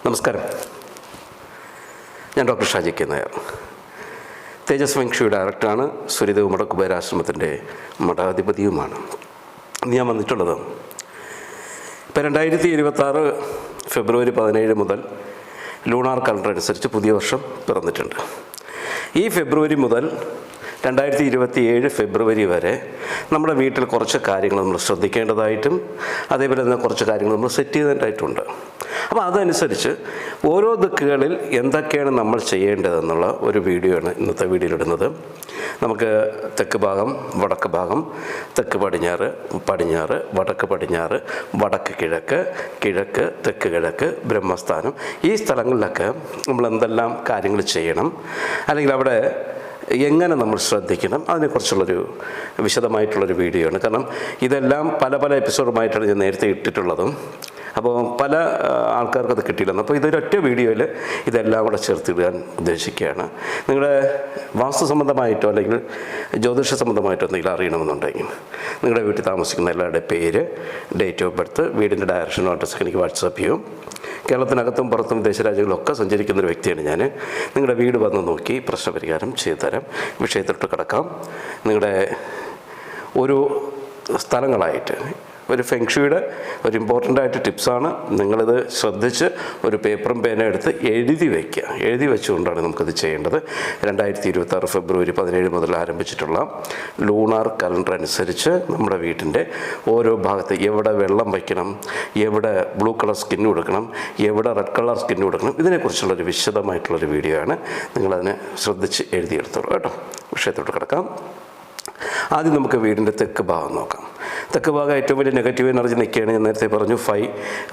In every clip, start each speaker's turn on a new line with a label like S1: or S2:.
S1: നമസ്കാരം. ഞാൻ doctor Shaji K Nair, തേജസ് feng shui ഡയറക്ടറാണ്. സൂര്യദേവ് മഠകുബേരാശ്രമത്തിൻ്റെ മഠാധിപതിയുമാണ്. ഞാൻ വന്നിട്ടുള്ളത് ഇപ്പോൾ 2026 ഫെബ്രുവരി 17 മുതൽ ലൂണാർ കലണ്ടർ അനുസരിച്ച് പുതിയ വർഷം പിറന്നിട്ടുണ്ട്. ഈ ഫെബ്രുവരി മുതൽ 2027 ഫെബ്രുവരി വരെ നമ്മുടെ വീട്ടിൽ കുറച്ച് കാര്യങ്ങൾ നമ്മൾ ശ്രദ്ധിക്കേണ്ടതായിട്ടും അതേപോലെ തന്നെ കുറച്ച് കാര്യങ്ങൾ നമ്മൾ സെറ്റ് ചെയ്തതായിട്ടുണ്ട്. അപ്പോൾ അതനുസരിച്ച് ഓരോ ദിക്കുകളിൽ എന്തൊക്കെയാണ് നമ്മൾ ചെയ്യേണ്ടതെന്നുള്ള ഒരു വീഡിയോ ആണ് ഇന്നത്തെ വീഡിയോയിലിടുന്നത്. നമുക്ക് തെക്ക് ഭാഗം, വടക്ക് ഭാഗം, തെക്ക് പടിഞ്ഞാറ്, പടിഞ്ഞാറ്, വടക്ക് പടിഞ്ഞാറ്, വടക്ക് കിഴക്ക്, കിഴക്ക്, തെക്ക് കിഴക്ക്, ബ്രഹ്മസ്ഥാനം, ഈ സ്ഥലങ്ങളിലൊക്കെ നമ്മൾ എന്തെല്ലാം കാര്യങ്ങൾ ചെയ്യണം, അല്ലെങ്കിൽ അവിടെ എങ്ങനെ നമ്മൾ ശ്രദ്ധിക്കണം, അതിനെക്കുറിച്ചുള്ളൊരു വിശദമായിട്ടുള്ളൊരു വീഡിയോ ആണ്. കാരണം ഇതെല്ലാം പല പല എപ്പിസോഡുമായിട്ടാണ് ഞാൻ നേരത്തെ ഇട്ടിട്ടുള്ളതും. അപ്പോൾ പല ആൾക്കാർക്ക് അത് കിട്ടിയില്ലെന്ന്. അപ്പോൾ ഇതൊരൊറ്റ വീഡിയോയിൽ ഇതെല്ലാം കൂടെ ചേർത്തിടാൻ ഉദ്ദേശിക്കുകയാണ്. നിങ്ങളുടെ വാസ്തു സംബന്ധമായിട്ടോ അല്ലെങ്കിൽ ജ്യോതിഷ സംബന്ധമായിട്ടോ എന്തെങ്കിലും അറിയണമെന്നുണ്ടെങ്കിൽ നിങ്ങളുടെ വീട്ടിൽ താമസിക്കുന്ന എല്ലാവരുടെ പേര്, ഡേറ്റ് ഓഫ് ബർത്ത്, വീടിൻ്റെ ഡയറക്ഷനും അഡ്രസ്സൊക്കെ എനിക്ക് വാട്സാപ്പ് ചെയ്യും. കേരളത്തിനകത്തും പുറത്തും വിദേശ രാജ്യങ്ങളിലൊക്കെ സഞ്ചരിക്കുന്നൊരു വ്യക്തിയാണ് ഞാൻ. നിങ്ങളുടെ വീട് വന്ന് നോക്കി പ്രശ്നപരിഹാരം ചെയ്തു തരാം. വിഷയത്തിലോട്ട് കിടക്കാം. നിങ്ങളുടെ ഒരു സ്ഥലങ്ങളായിട്ട് ഒരു ഫെങ്ഷുയുടെ ഒരു ഇമ്പോർട്ടൻ്റ് ആയിട്ട് ടിപ്സാണ്. നിങ്ങളിത് ശ്രദ്ധിച്ച് ഒരു പേപ്പറും പേന എടുത്ത് എഴുതി വയ്ക്കുക. എഴുതി വെച്ചുകൊണ്ടാണ് നമുക്കിത് ചെയ്യേണ്ടത്. 2026 ഫെബ്രുവരി 17 മുതൽ ആരംഭിച്ചിട്ടുള്ള ലൂണാർ കലണ്ടർ അനുസരിച്ച് നമ്മുടെ വീട്ടിൻ്റെ ഓരോ ഭാഗത്ത് എവിടെ വെള്ളം വയ്ക്കണം, എവിടെ ബ്ലൂ കളർ സ്കിൻ കൊടുക്കണം, എവിടെ റെഡ് കളർ സ്കിൻ കൊടുക്കണം, ഇതിനെക്കുറിച്ചുള്ളൊരു വിശദമായിട്ടുള്ളൊരു വീഡിയോ ആണ്. നിങ്ങളതിനെ ശ്രദ്ധിച്ച് എഴുതിയെടുത്തോളൂ കേട്ടോ. വിഷയത്തോട്ട് കിടക്കാം. ആദ്യം നമുക്ക് വീടിൻ്റെ തെക്ക് ഭാഗം നോക്കാം. തെക്ക് ഭാഗം ഏറ്റവും വലിയ നെഗറ്റീവ് എനർജി നിൽക്കുകയാണ്. ഞാൻ നേരത്തെ പറഞ്ഞു 5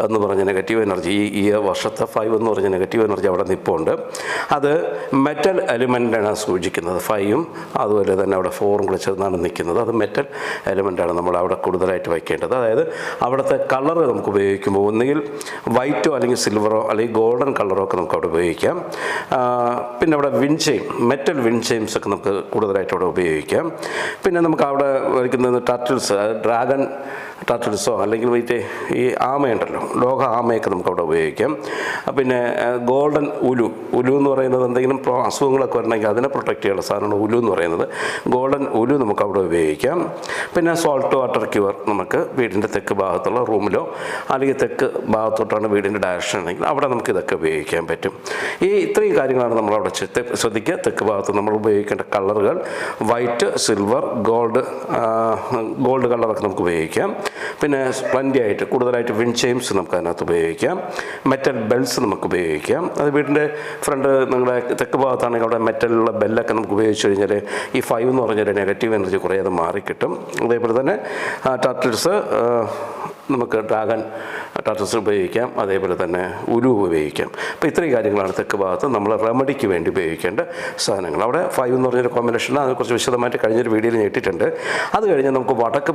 S1: എന്ന് പറഞ്ഞ നെഗറ്റീവ് എനർജി, ഈ വർഷത്തെ 5 എന്ന് പറഞ്ഞ നെഗറ്റീവ് എനർജി അവിടെ നിൽപ്പുണ്ട്. അത് മെറ്റൽ എലിമെൻ്റാണ് സൂചിക്കുന്നത്. 5ഉം അതുപോലെ തന്നെ അവിടെ 4ഉം കൂടെ ചേർന്നാണ് നിൽക്കുന്നത്. അത് മെറ്റൽ എലിമെൻ്റാണ് നമ്മൾ അവിടെ കൂടുതലായിട്ട് വയ്ക്കേണ്ടത്. അതായത് അവിടുത്തെ കളർ നമുക്ക് ഉപയോഗിക്കുമ്പോൾ ഒന്നുകിൽ വൈറ്റോ അല്ലെങ്കിൽ സിൽവറോ അല്ലെങ്കിൽ ഗോൾഡൻ കളറോ ഒക്കെ നമുക്ക് അവിടെ ഉപയോഗിക്കാം. പിന്നെ അവിടെ വിൻചെയിം, മെറ്റൽ വിൻചെയിംസ് ഒക്കെ നമുക്ക് കൂടുതലായിട്ട് അവിടെ ഉപയോഗിക്കാം. പിന്നെ നമുക്ക് അവിടെ വയ്ക്കുന്നത് ടർട്ടിൽസ്, ഡ്രാഗൺ ടർട്ടിൽസോ അല്ലെങ്കിൽ മറ്റേ ഈ ആമയുണ്ടല്ലോ, ലോക ആമയൊക്കെ നമുക്ക് അവിടെ ഉപയോഗിക്കാം. പിന്നെ ഗോൾഡൻ ഉലു എന്ന് പറയുന്നത് എന്തെങ്കിലും അസുഖങ്ങളൊക്കെ വരണമെങ്കിൽ അതിനെ പ്രൊട്ടക്റ്റ് ചെയ്യാനുള്ള സാധനമാണ് ഉലു എന്ന് പറയുന്നത്. ഗോൾഡൻ ഉലു നമുക്ക് അവിടെ ഉപയോഗിക്കാം. പിന്നെ സോൾട്ട് വാട്ടർ ക്യൂർ നമുക്ക് വീടിൻ്റെ തെക്ക് ഭാഗത്തുള്ള റൂമിലോ അല്ലെങ്കിൽ തെക്ക് ഭാഗത്തോട്ടാണ് വീടിൻ്റെ ഡയറക്ഷൻ ആണെങ്കിൽ അവിടെ നമുക്ക് ഇതൊക്കെ ഉപയോഗിക്കാൻ പറ്റും. ഇത്രയും കാര്യങ്ങളാണ് നമ്മളവിടെ ശ്രദ്ധിക്കുക. തെക്ക് ഭാഗത്ത് നമ്മൾ ഉപയോഗിക്കേണ്ട കളറുകൾ വൈറ്റ്, സിൽവർ, ഗോൾഡ് കളറൊക്കെ നമുക്ക് ഉപയോഗിക്കാം. പിന്നെ പ്ലൻ്റി ആയിട്ട് കൂടുതലായിട്ട് വിൻചെയിംസ് നമുക്ക് അതിനകത്ത് ഉപയോഗിക്കാം. മെറ്റൽ ബെൽസ് നമുക്ക് ഉപയോഗിക്കാം. അത് വീടിൻ്റെ ഫ്രണ്ട് നിങ്ങളുടെ തെക്ക് ഭാഗത്താണെങ്കിൽ അവിടെ മെറ്റലുള്ള ബെല്ലൊക്കെ നമുക്ക് ഉപയോഗിച്ച് കഴിഞ്ഞാൽ ഈ 5 എന്ന് പറഞ്ഞാൽ നെഗറ്റീവ് എനർജി കുറേ അത് മാറിക്കിട്ടും. അതേപോലെ തന്നെ ടർട്ടിൽസ് നമുക്ക് ഡ്രാഗൺ ടർട്ടിൽസ് ഉപയോഗിക്കാം. അതേപോലെ തന്നെ ഉലു ഉപയോഗിക്കാം. അപ്പോൾ ഇത്രയും കാര്യങ്ങളാണ് തെക്ക് ഭാഗത്ത് നമ്മൾ റെമഡിക്ക് വേണ്ടി ഉപയോഗിക്കേണ്ട സാധനങ്ങൾ. അവിടെ 5 എന്ന് പറഞ്ഞൊരു കോമ്പിനേഷൻ അതിനെക്കുറിച്ച് വിശദമായിട്ട് കഴിഞ്ഞൊരു വീഡിയോയിൽ ഞാൻ ഇട്ടിട്ടുണ്ട്. അത് കഴിഞ്ഞ് നമുക്ക് വടക്ക്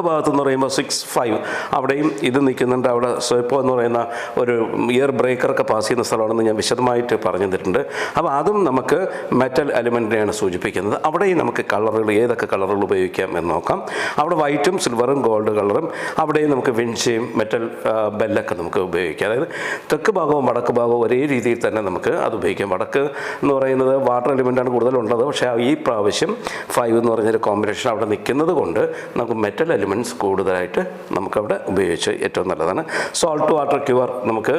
S1: ഭാഗത്തെന്ന് പറയുമ്പോൾ 6-5 അവിടെയും ഇത് നിൽക്കുന്നുണ്ട്. അവിടെ സ്വെപ്പോ എന്ന് പറയുന്ന ഒരു ഇയർ ബ്രേക്കറൊക്കെ പാസ് ചെയ്യുന്ന സ്ഥലമാണെന്ന് ഞാൻ വിശദമായിട്ട് പറഞ്ഞു തന്നിട്ടുണ്ട്. അപ്പോൾ അതും നമുക്ക് മെറ്റൽ എലിമെൻറ്റിനെയാണ് സൂചിപ്പിക്കുന്നത്. അവിടെയും നമുക്ക് കളറുകൾ ഏതൊക്കെ കളറുകൾ ഉപയോഗിക്കാം എന്ന് നോക്കാം. അവിടെ വൈറ്റും സിൽവറും ഗോൾഡ് കളറും, അവിടെയും നമുക്ക് വിൻചെയും മെറ്റൽ ബെല്ലൊക്കെ നമുക്ക് ഉപയോഗിക്കാം. അതായത് തെക്ക് ഭാഗവും വടക്ക് ഭാഗവും ഒരേ രീതിയിൽ തന്നെ നമുക്ക് അത് ഉപയോഗിക്കാം. വടക്ക് എന്ന് പറയുന്നത് വാട്ടർ എലിമെൻ്റാണ് കൂടുതലുള്ളത്. പക്ഷേ ഈ പ്രാവശ്യം 5 എന്ന് പറഞ്ഞൊരു കോമ്പിനേഷൻ അവിടെ നിൽക്കുന്നത് കൊണ്ട് നമുക്ക് മെറ്റൽ എലിമെൻറ്റ്സ് കൂടുതലായിട്ട് നമുക്കവിടെ ഉപയോഗിച്ച് ഏറ്റവും നല്ലതാണ്. സോൾട്ട് വാട്ടർ ക്യൂർ നമുക്ക്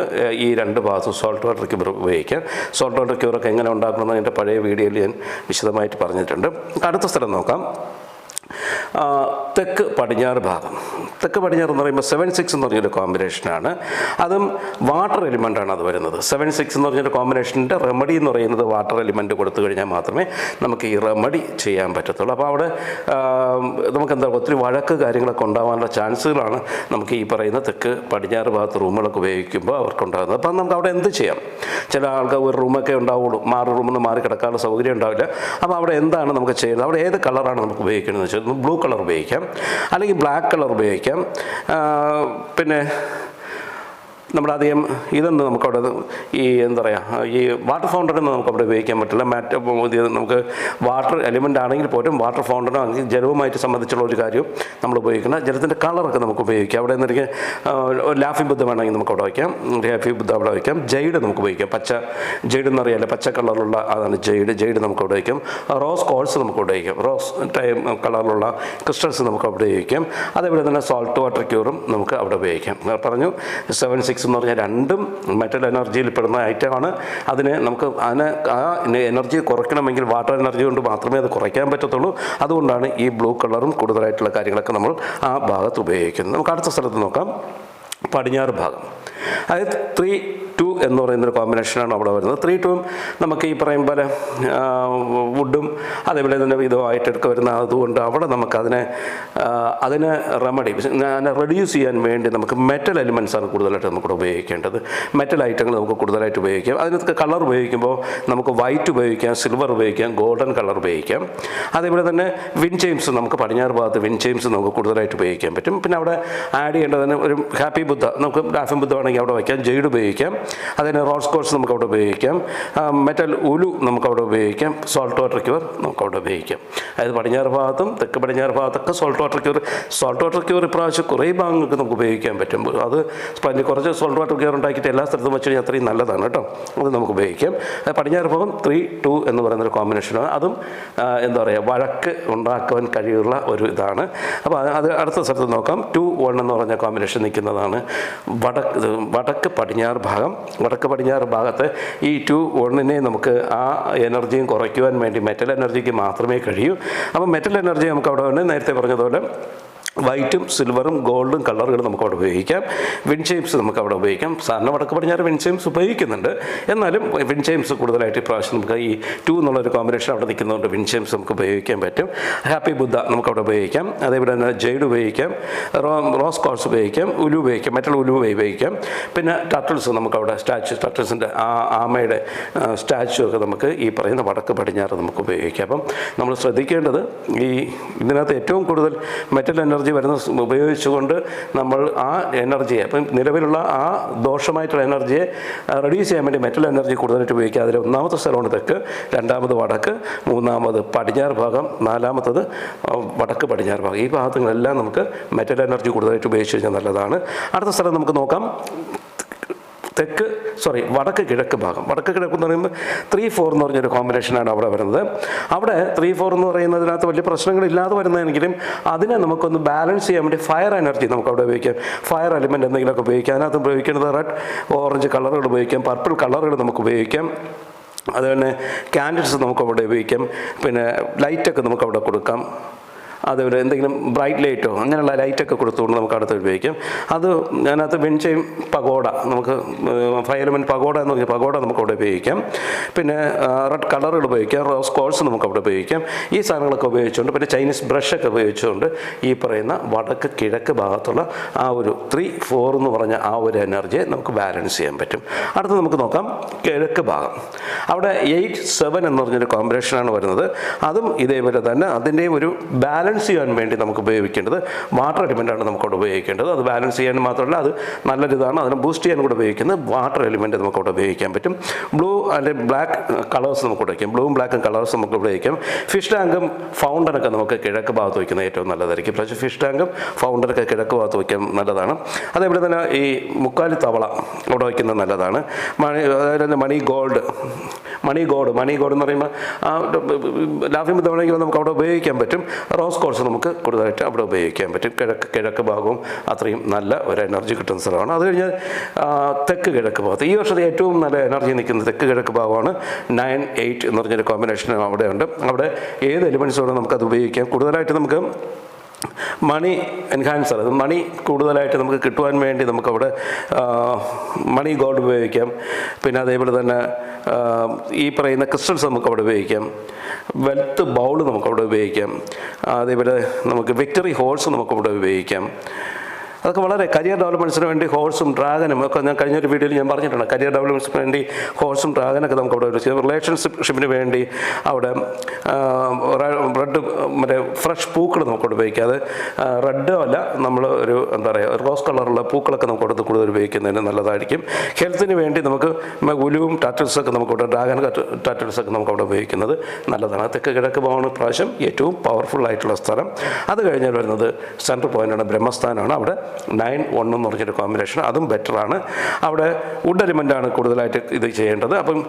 S1: ഈ 2 ഭാഗത്തും സോൾട്ട് വാട്ടർ ക്യൂർ ഉപയോഗിക്കാം. സോൾട്ട് വാട്ടർ ക്യൂറൊക്കെ എങ്ങനെ ഉണ്ടാക്കണമെന്ന് എൻ്റെ പഴയ വീഡിയോയിൽ ഞാൻ വിശദമായിട്ട് പറഞ്ഞിട്ടുണ്ട്. അടുത്ത സ്ഥലം നോക്കാം. തെക്ക് പടിഞ്ഞാറ് ഭാഗം. തെക്ക് പടിഞ്ഞാറ് എന്ന് പറയുമ്പോൾ 7-6 എന്ന് പറഞ്ഞൊരു കോമ്പിനേഷനാണ്. അതും വാട്ടർ എലിമെൻ്റാണ് അത് വരുന്നത്. 7-6 എന്ന് പറഞ്ഞൊരു കോമ്പിനേഷൻ്റെ റെമഡി എന്ന് പറയുന്നത് വാട്ടർ എലിമെൻറ്റ് കൊടുത്തു കഴിഞ്ഞാൽ മാത്രമേ നമുക്ക് ഈ റെമഡി ചെയ്യാൻ പറ്റത്തുള്ളൂ. അപ്പോൾ അവിടെ നമുക്കെന്താ ഒത്തിരി വഴക്ക് കാര്യങ്ങളൊക്കെ ഉണ്ടാകാനുള്ള ചാൻസുകളാണ് നമുക്ക് ഈ പറയുന്ന തെക്ക് പടിഞ്ഞാറ് ഭാഗത്ത് റൂമുകളൊക്കെ ഉപയോഗിക്കുമ്പോൾ അവർക്കുണ്ടാകുന്നത്. അപ്പം നമുക്ക് അവിടെ എന്ത് ചെയ്യാം? ചില ആൾക്കാർ ഒരു റൂമൊക്കെ ഉണ്ടാവുള്ളൂ, റൂമിൽ നിന്ന് മാറി കിടക്കാനുള്ള സൗകര്യം ഉണ്ടാവില്ല. അപ്പോൾ അവിടെ എന്താണ് നമുക്ക് ചെയ്യുന്നത്? അവിടെ ഏത് കളറാണ് നമുക്ക് ഉപയോഗിക്കുന്നത് വെച്ചാൽ ബ്ലൂ കളർ ഉപയോഗിക്കാം, അല്ലെങ്കിൽ ബ്ലാക്ക് കളർ ഉപയോഗിക്കാം. പിന്നെ നമ്മളധികം ഇതൊന്നും നമുക്കവിടെ ഈ എന്താ പറയുക ഈ വാട്ടർ ഫൗണ്ടനൊന്നും നമുക്കവിടെ ഉപയോഗിക്കാൻ പറ്റില്ല. നമുക്ക് വാട്ടർ എലിമെൻ്റ് ആണെങ്കിൽ പോലും വാട്ടർ ഫൗണ്ടനോ അല്ലെങ്കിൽ ജലവുമായിട്ട് സംബന്ധിച്ചുള്ള ഒരു കാര്യം നമ്മൾ ഉപയോഗിക്കണം. ജലത്തിൻ്റെ കളറൊക്കെ നമുക്ക് ഉപയോഗിക്കാം. അവിടെ നിന്നൊക്കെ ഒരു ലാഫിംഗ് ബുദ്ധ വേണമെങ്കിൽ നമുക്ക് അവിടെ വയ്ക്കാം. ലാഫിംഗ് ബുദ്ധ അവിടെ വയ്ക്കാം. ജൈഡ് നമുക്ക് ഉപയോഗിക്കാം. പച്ച ജൈഡ് എന്നറിയാമല്ലോ, പച്ച കളറിലുള്ള അതാണ് ജൈഡ് നമുക്ക് അവിടെ വയ്ക്കാം. റോസ് കോൾസ് നമുക്ക് അവിടെ വയ്ക്കാം. റോസ് കളറിലുള്ള ക്രിസ്റ്റൽസ് നമുക്ക് അവിടെ ഉപയോഗിക്കാം. അതേപോലെ തന്നെ സോൾട്ട് വാട്ടർ ക്യൂറും നമുക്ക് അവിടെ ഉപയോഗിക്കാം. പറഞ്ഞു 7-6 എന്ന് പറഞ്ഞാൽ രണ്ടും മെറ്റൽ എനർജിയിൽ പെടുന്ന ഐറ്റമാണ്. അതിന് ആ എനർജി കുറയ്ക്കണമെങ്കിൽ വാട്ടർ എനർജി കൊണ്ട് മാത്രമേ അത് കുറയ്ക്കാൻ പറ്റത്തുള്ളൂ. അതുകൊണ്ടാണ് ഈ ബ്ലൂ കളറും കൂടുതലായിട്ടുള്ള കാര്യങ്ങളൊക്കെ നമ്മൾ ആ ഭാഗത്ത് ഉപയോഗിക്കുന്നത്. നമുക്ക് അടുത്ത സ്ഥലത്ത് നോക്കാം. പടിഞ്ഞാറ് ഭാഗം, അതായത് 3-2 എന്ന് പറയുന്നൊരു കോമ്പിനേഷനാണ് അവിടെ വരുന്നത്. 3-2 നമുക്ക് ഈ പറയും പോലെ വുഡും അതേപോലെ തന്നെ ഇതുമായിട്ടൊക്കെ വരുന്ന അതുകൊണ്ട് അവിടെ നമുക്കതിനെ റെമഡി റെഡ്യൂസ് ചെയ്യാൻ വേണ്ടി നമുക്ക് മെറ്റൽ എലിമെൻറ്റ്സാണ് കൂടുതലായിട്ട് നമുക്കിവിടെ ഉപയോഗിക്കേണ്ടത്. മെറ്റൽ ഐറ്റങ്ങൾ നമുക്ക് കൂടുതലായിട്ട് ഉപയോഗിക്കാം. അതിനകത്ത് കളർ ഉപയോഗിക്കുമ്പോൾ നമുക്ക് വൈറ്റ് ഉപയോഗിക്കാം, സിൽവർ ഉപയോഗിക്കാം, ഗോൾഡൻ കളർ ഉപയോഗിക്കാം. അതേപോലെ തന്നെ വിൻ ചെയിംസ് നമുക്ക് പടിഞ്ഞാറ് ഭാഗത്ത് വിൻ ചെയിംസ് നമുക്ക് കൂടുതലായിട്ട് ഉപയോഗിക്കാൻ പറ്റും. പിന്നെ അവിടെ ആഡ് ചെയ്യേണ്ടതിന് ഒരു ഹാപ്പി ബുദ്ധ നമുക്ക് ലാഫിംഗ് ബുദ്ധ വേണമെങ്കിൽ അവിടെ വയ്ക്കാം. ജെയ്ഡ് ഉപയോഗിക്കാം. അതിന് റോസ് കോഴ്സ് നമുക്ക് അവിടെ ഉപയോഗിക്കാം. മെറ്റൽ ഉലു നമുക്ക് അവിടെ ഉപയോഗിക്കാം. സോൾട്ട് വാട്ടർ ക്യൂർ നമുക്ക് അവിടെ ഉപയോഗിക്കാം. അതായത് പടിഞ്ഞാറ് ഭാഗത്തും തെക്ക് പടിഞ്ഞാറ് ഭാഗത്തൊക്കെ സോൾട്ട് വാട്ടർ ക്യൂർ ഇപ്രാവശ്യം കുറേ ഭാഗങ്ങൾക്ക് നമുക്ക് ഉപയോഗിക്കാൻ പറ്റും. അത് കുറച്ച് സോൾട്ട് വാട്ടർ ക്യൂർ ഉണ്ടാക്കിയിട്ട് എല്ലാ സ്ഥലത്തും വെച്ച് കഴിഞ്ഞാൽ അത്രയും നല്ലതാണ് കേട്ടോ. അത് നമുക്ക് ഉപയോഗിക്കാം. പടിഞ്ഞാറ് ഭാഗം 3-2 എന്ന് പറയുന്നൊരു കോമ്പിനേഷനാണ്. അതും എന്താ പറയുക വഴക്ക് ഉണ്ടാക്കുവാൻ കഴിയുള്ള ഒരു ഇതാണ്. അപ്പോൾ അത് അടുത്ത സ്ഥലത്ത് നോക്കാം. 2-1 എന്ന് പറഞ്ഞ കോമ്പിനേഷൻ നിൽക്കുന്നതാണ് വടക്ക് പടിഞ്ഞാറ് ഭാഗം. വടക്ക് പടിഞ്ഞാറ് ഭാഗത്ത് ഈ 2-1 നമുക്ക് ആ എനർജിയും കുറയ്ക്കുവാൻ വേണ്ടി മെറ്റൽ എനർജിക്ക് മാത്രമേ കഴിയൂ. അപ്പോൾ മെറ്റൽ എനർജി നമുക്ക് അവിടെ വന്ന് നേരത്തെ പറഞ്ഞതുപോലെ വൈറ്റും സിൽവറും ഗോൾഡും കളറുകൾ നമുക്ക് അവിടെ ഉപയോഗിക്കാം. വിൻ ചെയിംസ് നമുക്ക് അവിടെ ഉപയോഗിക്കാം. സാധാരണ വടക്ക് പടിഞ്ഞാറ് വിൻ ചെയിംസ് ഉപയോഗിക്കുന്നുണ്ട്. എന്നാലും വിൻ ചെയിംസ് കൂടുതലായിട്ട് ഇപ്രാവശ്യം നമുക്ക് ഈ 2 എന്നുള്ളൊരു കോമ്പിനേഷൻ അവിടെ നിൽക്കുന്നതുകൊണ്ട് വിൻ ചെയിംസ് നമുക്ക് ഉപയോഗിക്കാൻ പറ്റും. ഹാപ്പി ബുദ്ധ നമുക്ക് അവിടെ ഉപയോഗിക്കാം. അതേപോലെ തന്നെ ജെയ്ഡ് ഉപയോഗിക്കാം. റോസ് കോഴ്സ് ഉപയോഗിക്കാം. ഉലു ഉപയോഗിക്കാം. മെറ്റൽ ഉലു ഉപയോഗിക്കാം. പിന്നെ ടർട്ടിൽസ് നമുക്ക് അവിടെ ടർട്ടിൽസിൻ്റെ ആമയുടെ സ്റ്റാച്ചു ഒക്കെ നമുക്ക് ഈ പറയുന്ന വടക്ക് പടിഞ്ഞാറ് നമുക്ക് ഉപയോഗിക്കാം. അപ്പം നമ്മൾ ശ്രദ്ധിക്കേണ്ടത് ഇതിനകത്ത് ഏറ്റവും കൂടുതൽ മെറ്റൽ എനർജി വരുന്ന ഉപയോഗിച്ചുകൊണ്ട് നമ്മൾ ആ എനർജിയെ അപ്പം നിലവിലുള്ള ആ ദോഷമായിട്ടുള്ള എനർജിയെ റെഡ്യൂസ് ചെയ്യാൻ വേണ്ടി മെറ്റൽ എനർജി കൂടുതലായിട്ട് ഉപയോഗിക്കുക. അതിൽ ഒന്നാമത്തെ സ്ഥലമാണ് തെക്ക്, രണ്ടാമത് വടക്ക്, മൂന്നാമത് പടിഞ്ഞാറ് ഭാഗം, നാലാമത്തത് വടക്ക് പടിഞ്ഞാറ് ഭാഗം. ഈ ഭാഗത്തുകളെല്ലാം നമുക്ക് മെറ്റൽ എനർജി കൂടുതലായിട്ട് ഉപയോഗിച്ച് കഴിഞ്ഞാൽ നല്ലതാണ്. അടുത്ത സ്ഥലം നമുക്ക് നോക്കാം. വടക്ക് കിഴക്ക് ഭാഗം. വടക്ക് കിഴക്ക് എന്ന് പറയുമ്പോൾ 3-4 എന്ന് പറഞ്ഞൊരു കോമ്പിനേഷനാണ് അവിടെ വരുന്നത്. അവിടെ 3-4 എന്ന് പറയുന്നതിനകത്ത് വലിയ പ്രശ്നങ്ങളില്ലാതെ വരുന്നതെങ്കിലും അതിനെ നമുക്കൊന്ന് ബാലൻസ് ചെയ്യാൻ വേണ്ടി ഫയർ എനർജി നമുക്ക് അവിടെ ഉപയോഗിക്കാം. ഫയർ എലിമെൻറ്റ് എന്തെങ്കിലുമൊക്കെ ഉപയോഗിക്കാം. അതിനകത്ത് ഉപയോഗിക്കുന്നത് റെഡ്, ഓറഞ്ച് കളറുകൾ ഉപയോഗിക്കാം. പർപ്പിൾ കളറുകൾ നമുക്ക് ഉപയോഗിക്കാം. അതുപോലെ ക്യാൻഡിൽസ് നമുക്ക് അവിടെ ഉപയോഗിക്കാം. പിന്നെ ലൈറ്റൊക്കെ നമുക്ക് അവിടെ കൊടുക്കാം. അതേപോലെ എന്തെങ്കിലും ബ്രൈറ്റ് ലൈറ്റോ അങ്ങനെയുള്ള ലൈറ്റൊക്കെ കൊടുത്തുകൊണ്ട് നമുക്ക് അടുത്ത് ഉപയോഗിക്കാം. അത് അതിനകത്ത് വെഞ്ചയും പഗോഡ നമുക്ക് ഫയർമെൻറ്റ് പഗോഡ എന്ന് പറഞ്ഞാൽ പഗോഡ നമുക്ക് അവിടെ ഉപയോഗിക്കാം. പിന്നെ റെഡ് കളറുകൾ ഉപയോഗിക്കാം. റോസ് കോഴ്സ് നമുക്ക് അവിടെ ഉപയോഗിക്കാം. ഈ സാധനങ്ങളൊക്കെ ഉപയോഗിച്ചുകൊണ്ട് പിന്നെ ചൈനീസ് ബ്രഷൊക്കെ ഉപയോഗിച്ചുകൊണ്ട് ഈ പറയുന്ന വടക്ക് കിഴക്ക് ഭാഗത്തുള്ള ആ ഒരു 3-4 എന്ന് പറഞ്ഞ ആ ഒരു എനർജിയെ നമുക്ക് ബാലൻസ് ചെയ്യാൻ പറ്റും. അടുത്ത് നമുക്ക് നോക്കാം കിഴക്ക് ഭാഗം. അവിടെ 8-7 എന്ന് പറഞ്ഞൊരു കോമ്പിനേഷനാണ് വരുന്നത്. അതും ഇതേപോലെ തന്നെ അതിൻ്റെ ഒരു ബാലൻസ് ചെയ്യാൻ വേണ്ടി നമുക്ക് ഉപയോഗിക്കേണ്ടത് വാട്ടർ എലിമെൻ്റാണ് നമുക്കവിടെ ഉപയോഗിക്കേണ്ടത്. അത് ബാലൻസ് ചെയ്യാൻ മാത്രമല്ല അത് നല്ലൊരിതാണ്. അതിനെ ബൂസ്റ്റ് ചെയ്യാൻ കൂടെ ഉപയോഗിക്കുന്നത് വാട്ടർ എലിമെൻ്റ് നമുക്കവിടെ ഉപയോഗിക്കാൻ പറ്റും. ബ്ലൂ അല്ലെങ്കിൽ ബ്ലാക്ക് കളേഴ്സ് നമുക്ക് ഉപയോഗിക്കാം. ബ്ലൂവും ബ്ലാക്കും കളേഴ്സ് നമുക്ക് ഉപയോഗിക്കാം. ഫിഷ് ടാങ്കും ഫൗണ്ടനൊക്കെ നമുക്ക് കിഴക്ക് ഭാഗത്ത് വയ്ക്കുന്നത് ഏറ്റവും നല്ലതായിരിക്കും. പക്ഷേ ഫിഷ് ടാങ്കും ഫൗണ്ടനൊക്കെ കിഴക്ക് ഭാഗത്ത് വയ്ക്കാൻ നല്ലതാണ്. അതേപോലെ തന്നെ ഈ മുക്കാലി തവള അവിടെ വയ്ക്കുന്നത് നല്ലതാണ്. അതായത് തന്നെ മണി ഗോൾഡ് എന്ന് പറയുമ്പോൾ ലാഫിംഗ് തവളയെങ്കിൽ നമുക്ക് അവിടെ ഉപയോഗിക്കാൻ പറ്റും. റോസ് കോഴ്സ് നമുക്ക് കൂടുതലായിട്ട് അവിടെ ഉപയോഗിക്കാൻ പറ്റും. കിഴക്ക് ഭാഗവും അത്രയും നല്ല ഒരു എനർജി കിട്ടുന്ന സ്ഥലമാണ്. അത് കഴിഞ്ഞാൽ തെക്ക് കിഴക്ക് ഭാഗത്ത് ഈ വർഷത്തെ ഏറ്റവും നല്ല എനർജി നിൽക്കുന്നത് തെക്ക് കിഴക്ക് ഭാഗമാണ്. 9-8 എന്ന് പറഞ്ഞൊരു കോമ്പിനേഷൻ അവിടെ ഉണ്ട്. അവിടെ ഏത് എലിമെൻറ്റ്സോടെ നമുക്കത് ഉപയോഗിക്കാം. കൂടുതലായിട്ട് നമുക്ക് മണി എൻഹാൻസർ, അത് മണി കൂടുതലായിട്ട് നമുക്ക് കിട്ടുവാൻ വേണ്ടി നമുക്കവിടെ മണി ഗോൾഡ് ഉപയോഗിക്കാം. പിന്നെ അതേപോലെ തന്നെ ഈ പറയുന്ന ക്രിസ്റ്റൽസ് നമുക്കവിടെ ഉപയോഗിക്കാം. വെൽത്ത് ബൗൾ നമുക്കവിടെ ഉപയോഗിക്കാം. അതേപോലെ നമുക്ക് വിക്ടറി ഹോൾസ് നമുക്കവിടെ ഉപയോഗിക്കാം. അതൊക്കെ വളരെ കരിയർ ഡെവലപ്മെൻറ്റ്സിന് വേണ്ടി ഹോഴ്സും ഡ്രാഗനും ഒക്കെ ഞാൻ കഴിഞ്ഞൊരു വീഡിയോയിൽ ഞാൻ പറഞ്ഞിട്ടുണ്ട്. കരിയർ ഡെവലപ്മെൻറ്റ്സിന് വേണ്ടി ഹോഴ്സും ഡ്രാഗനൊക്കെ നമുക്ക് അവിടെ ഒരു റിലേഷൻഷിപ്പിന് വേണ്ടി അവിടെ റെഡ് മറ്റേ ഫ്രഷ് പൂക്കൾ നമുക്കവിടെ ഉപയോഗിക്കാം. അത് റെഡോ അല്ല, നമ്മൾ ഒരു എന്താ പറയുക റോസ് കളറുള്ള പൂക്കളൊക്കെ നമുക്ക് അവിടെ കൂടുതൽ ഉപയോഗിക്കുന്നതിന് നല്ലതായിരിക്കും. ഹെൽത്തിന് വേണ്ടി നമുക്ക് ഉലുവും ടാറ്റിൽസൊക്കെ നമുക്കവിടെ ഡ്രാഗൻ ടാറ്റിൽസൊക്കെ നമുക്കവിടെ ഉപയോഗിക്കുന്നത് നല്ലതാണ്. തെക്ക് കിഴക്ക് പോകുന്ന പ്രാവശ്യം ഏറ്റവും പവർഫുൾ ആയിട്ടുള്ള സ്ഥലം. അത് കഴിഞ്ഞാൽ വരുന്നത് സെൻട്രൽ പോയിൻ്റാണ്, ബ്രഹ്മസ്ഥാനമാണ്. അവിടെ 9-1 എന്ന് പറഞ്ഞൊരു കോമ്പിനേഷൻ, അതും ബെറ്ററാണ്. അവിടെ വുഡ് എലിമെൻ്റാണ് കൂടുതലായിട്ട് ഇത് ചെയ്യേണ്ടത്. അപ്പം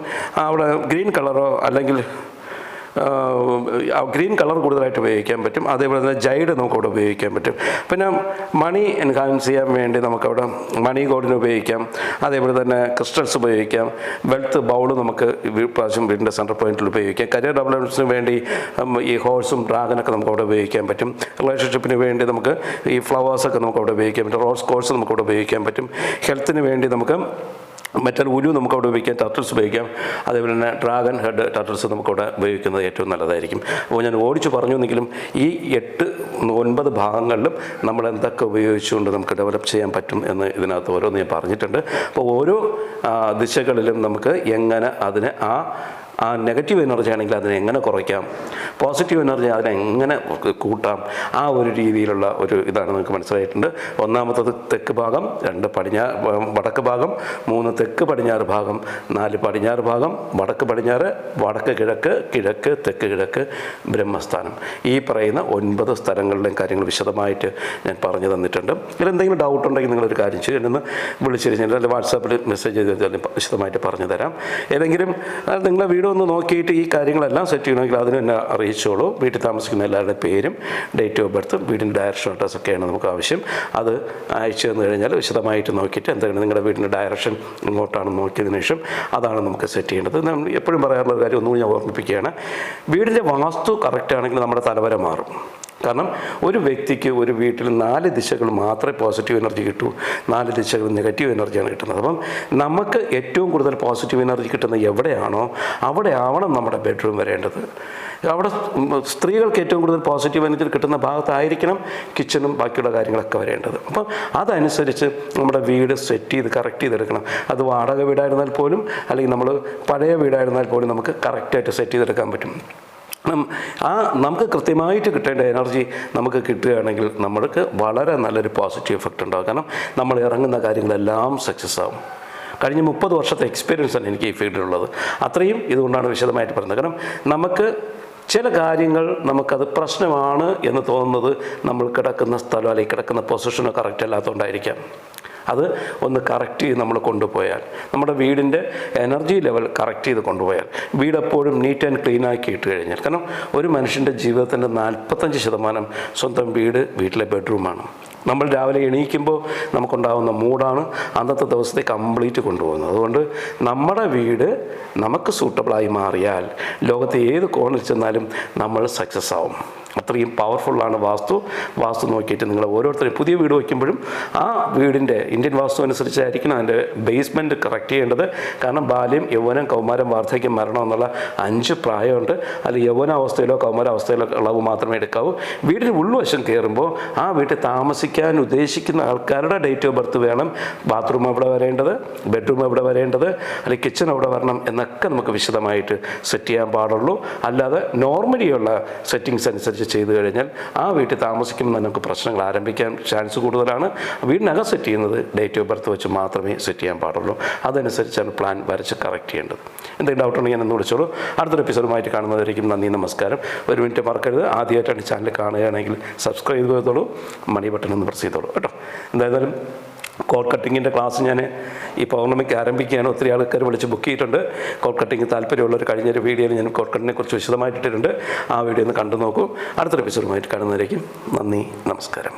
S1: അവിടെ ഗ്രീൻ കളറോ അല്ലെങ്കിൽ ഗ്രീൻ കളർ കൂടുതലായിട്ട് ഉപയോഗിക്കാൻ പറ്റും. അതേപോലെ തന്നെ ജൈഡ് നമുക്കവിടെ ഉപയോഗിക്കാൻ പറ്റും. പിന്നെ മണി എൻഹാൻസ് ചെയ്യാൻ വേണ്ടി നമുക്കവിടെ മണി ഗോൾഡിന് ഉപയോഗിക്കാം. അതേപോലെ തന്നെ ക്രിസ്റ്റൽസ് ഉപയോഗിക്കാം. വെൽത്ത് ബൗൾ നമുക്ക് പ്രാവശ്യം വീടിൻ്റെ സെൻട്രൽ പോയിന്റിൽ ഉപയോഗിക്കാം. കരിയർ ഡെവലപ്മെൻറ്റ്സിന് വേണ്ടി ഈ ഹോഴ്സും ഡ്രാഗനൊക്കെ നമുക്കവിടെ ഉപയോഗിക്കാൻ പറ്റും. റിലേഷൻഷിപ്പിന് വേണ്ടി നമുക്ക് ഈ ഫ്ലവേഴ്സൊക്കെ നമുക്കവിടെ ഉപയോഗിക്കാൻ പറ്റും. റോസ് കോഴ്സ് നമുക്കവിടെ ഉപയോഗിക്കാൻ പറ്റും. ഹെൽത്തിന് വേണ്ടി നമുക്ക് മറ്റൊരു ഉലു നമുക്കവിടെ ഉപയോഗിക്കാം, ടർട്ടിൽസ് ഉപയോഗിക്കാം. അതേപോലെ തന്നെ ഡ്രാഗൺ ഹെഡ് ടർട്ടിൽസ് നമുക്കവിടെ ഉപയോഗിക്കുന്നത് ഏറ്റവും നല്ലതായിരിക്കും. അപ്പോൾ ഞാൻ ഓടിച്ചു പറഞ്ഞെങ്കിലും ഈ 8-9 ഭാഗങ്ങളിലും നമ്മൾ എന്തൊക്കെ ഉപയോഗിച്ചുകൊണ്ട് നമുക്ക് ഡെവലപ്പ് ചെയ്യാൻ പറ്റും എന്ന് ഇതിനകത്ത് ഓരോന്ന് ഞാൻ പറഞ്ഞിട്ടുണ്ട്. അപ്പോൾ ഓരോ ദിശകളിലും നമുക്ക് എങ്ങനെ അതിനെ ആ നെഗറ്റീവ് എനർജി ആണെങ്കിൽ അതിനെ എങ്ങനെ കുറയ്ക്കാം, പോസിറ്റീവ് എനർജി അതിനെ എങ്ങനെ കൂട്ടാം, ആ ഒരു രീതിയിലുള്ള ഒരു ഇതാണ് നിങ്ങൾക്ക് മനസ്സിലായിട്ടുണ്ട്. ഒന്നാമത്തത് തെക്ക് ഭാഗം, 2 വടക്ക് ഭാഗം, 3 തെക്ക് പടിഞ്ഞാറ് ഭാഗം, 4 പടിഞ്ഞാറ് ഭാഗം, വടക്ക് പടിഞ്ഞാറ്, വടക്ക് കിഴക്ക്, കിഴക്ക് തെക്ക് കിഴക്ക്, ബ്രഹ്മസ്ഥാനം. ഈ പറയുന്ന 9 സ്ഥലങ്ങളിലെയും കാര്യങ്ങൾ വിശദമായിട്ട് ഞാൻ പറഞ്ഞു തന്നിട്ടുണ്ട്. ഇതിലെന്തെങ്കിലും ഡൗട്ട് ഉണ്ടെങ്കിൽ നിങ്ങളൊരു കാര്യം ചെയ്യും, എന്നെ വിളിച്ചു കഴിഞ്ഞാൽ അല്ലെങ്കിൽ വാട്സാപ്പിൽ മെസ്സേജ് ചെയ്താൽ വിശദമായിട്ട് പറഞ്ഞു തരാം. ഏതെങ്കിലും നിങ്ങളെ വീഡിയോ ഒന്ന് നോക്കിയിട്ട് ഈ കാര്യങ്ങളെല്ലാം സെറ്റ് ചെയ്യണമെങ്കിൽ അതിന് എന്നെ അറിയിച്ചോളൂ. വീട്ടിൽ താമസിക്കുന്ന എല്ലാവരുടെ പേരും ഡേറ്റ് ഓഫ് ബർത്തും വീടിൻ്റെ ഡയറക്ഷൻ അഡ്രസ്സൊക്കെയാണ് നമുക്ക് ആവശ്യം. അത് അയച്ചു തന്നു കഴിഞ്ഞാൽ വിശദമായിട്ട് നോക്കിയിട്ട് എന്താണ് നിങ്ങളുടെ വീടിൻ്റെ ഡയറക്ഷൻ ഇങ്ങോട്ടാണെന്ന് നോക്കിയതിനു ശേഷം അതാണ് നമുക്ക് സെറ്റ് ചെയ്യേണ്ടത്. നമ്മൾ എപ്പോഴും പറയാറുള്ള കാര്യം ഒന്നുകൂടി ഞാൻ ഓർമ്മിപ്പിക്കുകയാണ്. വീടിൻ്റെ വാസ്തു കറക്റ്റ് ആണെങ്കിൽ നമ്മുടെ തലവര മാറും. കാരണം ഒരു വ്യക്തിക്ക് ഒരു വീട്ടിൽ 4 ദിശകൾ മാത്രമേ പോസിറ്റീവ് എനർജി കിട്ടൂ, 4 ദിശകൾ നെഗറ്റീവ് എനർജിയാണ് കിട്ടുന്നത്. അപ്പം നമുക്ക് ഏറ്റവും കൂടുതൽ പോസിറ്റീവ് എനർജി കിട്ടുന്നത് എവിടെയാണോ അവിടെ ആവണം നമ്മുടെ ബെഡ്റൂം വരേണ്ടത്. അവിടെ സ്ത്രീകൾക്ക് ഏറ്റവും കൂടുതൽ പോസിറ്റീവ് എനർജി കിട്ടുന്ന ഭാഗത്തായിരിക്കണം കിച്ചണും ബാക്കിയുള്ള കാര്യങ്ങളൊക്കെ വരേണ്ടത്. അപ്പം അതനുസരിച്ച് നമ്മുടെ വീട് സെറ്റ് ചെയ്ത് കറക്റ്റ് ചെയ്തെടുക്കണം. അത് വാടക വീടായിരുന്നാൽ പോലും അല്ലെങ്കിൽ നമ്മൾ പഴയ വീടായിരുന്നാൽ പോലും നമുക്ക് കറക്റ്റായിട്ട് സെറ്റ് ചെയ്തെടുക്കാൻ പറ്റും. നമുക്ക് കൃത്യമായിട്ട് കിട്ടേണ്ട എനർജി നമുക്ക് കിട്ടുകയാണെങ്കിൽ നമ്മൾക്ക് വളരെ നല്ലൊരു പോസിറ്റീവ് എഫക്റ്റ് ഉണ്ടാകും. കാരണം നമ്മൾ ഇറങ്ങുന്ന കാര്യങ്ങളെല്ലാം സക്സസ് ആവും. കഴിഞ്ഞ 30 വർഷത്തെ എക്സ്പീരിയൻസാണ് എനിക്ക് ഈ ഫീൽഡിലുള്ളത്. അത്രയും ഇതുകൊണ്ടാണ് വിശദമായിട്ട് പറയുന്നത്. കാരണം നമുക്ക് ചില കാര്യങ്ങൾ നമുക്കത് പ്രശ്നമാണ് എന്ന് തോന്നുന്നത് നമ്മൾ കിടക്കുന്ന സ്ഥലം അല്ലെങ്കിൽ കിടക്കുന്ന പൊസിഷനോ കറക്റ്റ് അല്ലാത്തതുകൊണ്ടായിരിക്കാം. അത് ഒന്ന് കറക്റ്റ് ചെയ്ത് നമ്മൾ കൊണ്ടുപോയാൽ, നമ്മുടെ വീടിൻ്റെ എനർജി ലെവൽ കറക്റ്റ് ചെയ്ത് കൊണ്ടുപോയാൽ, വീടെപ്പോഴും നീറ്റ് ആൻഡ് ക്ലീൻ ആക്കി ഇട്ട് കഴിഞ്ഞാൽ, കാരണം ഒരു മനുഷ്യൻ്റെ ജീവിതത്തിൻ്റെ 45% സ്വന്തം വീട്ടിലെ ബെഡ്റൂമാണ്. നമ്മൾ രാവിലെ എണീക്കുമ്പോൾ നമുക്കുണ്ടാകുന്ന മൂഡാണ് അന്നത്തെ ദിവസത്തെ കംപ്ലീറ്റ് കൊണ്ടുപോകുന്നത്. അതുകൊണ്ട് നമ്മുടെ വീട് നമുക്ക് സൂട്ടബിളായി മാറിയാൽ ലോകത്തെ ഏത് കോണിൽ ചെന്നാലും നമ്മൾ സക്സസ് ആവും. അത്രയും പവർഫുള്ളാണ് വാസ്തു നോക്കിയിട്ട് നിങ്ങൾ ഓരോരുത്തരും പുതിയ വീട് വയ്ക്കുമ്പോഴും ആ വീടിൻ്റെ ഇന്ത്യൻ വാസ്തു അനുസരിച്ചായിരിക്കണം അതിൻ്റെ ബേസ്മെൻറ്റ് കറക്റ്റ് ചെയ്യേണ്ടത്. കാരണം ബാല്യം, യൗവനം, കൗമാരം, വാർദ്ധക്യം, മരണം എന്നുള്ള 5 പ്രായമുണ്ട്. അതിൽ യൗവനാവസ്ഥയിലോ കൗമാരാവസ്ഥയിലോ ഉള്ളവ് മാത്രമേ എടുക്കാവൂ. വീടിന് ഉൾവശം കയറുമ്പോൾ ആ വീട്ടിൽ താമസിക്കാൻ ഉദ്ദേശിക്കുന്ന ആൾക്കാരുടെ ഡേറ്റ് ഓഫ് ബർത്ത് വേണം. ബാത്റൂം എവിടെ വരേണ്ടത്, ബെഡ്റൂം എവിടെ വരേണ്ടത്, അല്ലെങ്കിൽ കിച്ചൺ എവിടെ വരണം എന്നൊക്കെ നമുക്ക് വിശദമായിട്ട് സെറ്റ് ചെയ്യാൻ പാടുള്ളൂ. അല്ലാതെ നോർമലിയുള്ള സെറ്റിങ്സ് അനുസരിച്ച് ചെയ്തു കഴിഞ്ഞാൽ ആ വീട്ടിൽ താമസിക്കുമ്പോൾ നമുക്ക് പ്രശ്നങ്ങൾ ആരംഭിക്കാൻ ചാൻസ് കൂടുതലാണ്. വീടിനകം സെറ്റ് ചെയ്യുന്നത് ഡേറ്റ് ഓഫ് ബർത്ത് വെച്ച് മാത്രമേ സെറ്റ് ചെയ്യാൻ പാടുള്ളൂ. അതനുസരിച്ചാണ് പ്ലാൻ വരച്ച് കറക്റ്റ് ചെയ്യേണ്ടത്. എന്തെങ്കിലും ഡൗട്ട് ഉണ്ടെങ്കിൽ ഞാൻ എന്ന് വിളിച്ചോളൂ. അടുത്തൊരു എപ്പിസോഡുമായിട്ട് കാണുന്നതായിരിക്കും. നന്ദി, നമസ്കാരം. 1 മിനിറ്റ് മറക്കരുത്. ആദ്യമായിട്ടാണ് ചാനൽ കാണുകയാണെങ്കിൽ സബ്സ്ക്രൈബ് ചെയ്തോളൂ, മണി ബട്ടൺ ഒന്ന് പ്രസ് ചെയ്തോളൂ കേട്ടോ. എന്തായാലും കോഡ് കട്ടിങ്ങിൻ്റെ ക്ലാസ് ഞാൻ ഈ പൗർണമിക്ക് ആരംഭിക്കുകയാണ്. ഒത്തിരി ആൾക്കാർ വിളിച്ച് ബുക്ക് ചെയ്തിട്ടുണ്ട്. കോഡ് കട്ടിങ് താല്പര്യമുള്ളൊരു കഴിഞ്ഞൊരു വീഡിയോയിൽ ഞാൻ കോഡ് കട്ടിങ്ങിനെ കുറിച്ച് വിശദമായിട്ടിട്ടുണ്ട്. ആ വീഡിയോ ഒന്ന് കണ്ടു നോക്കൂ. അടുത്തൊരു എപ്പിസോഡുമായിട്ട് കാണുന്നതായിരിക്കും. നന്ദി, നമസ്കാരം.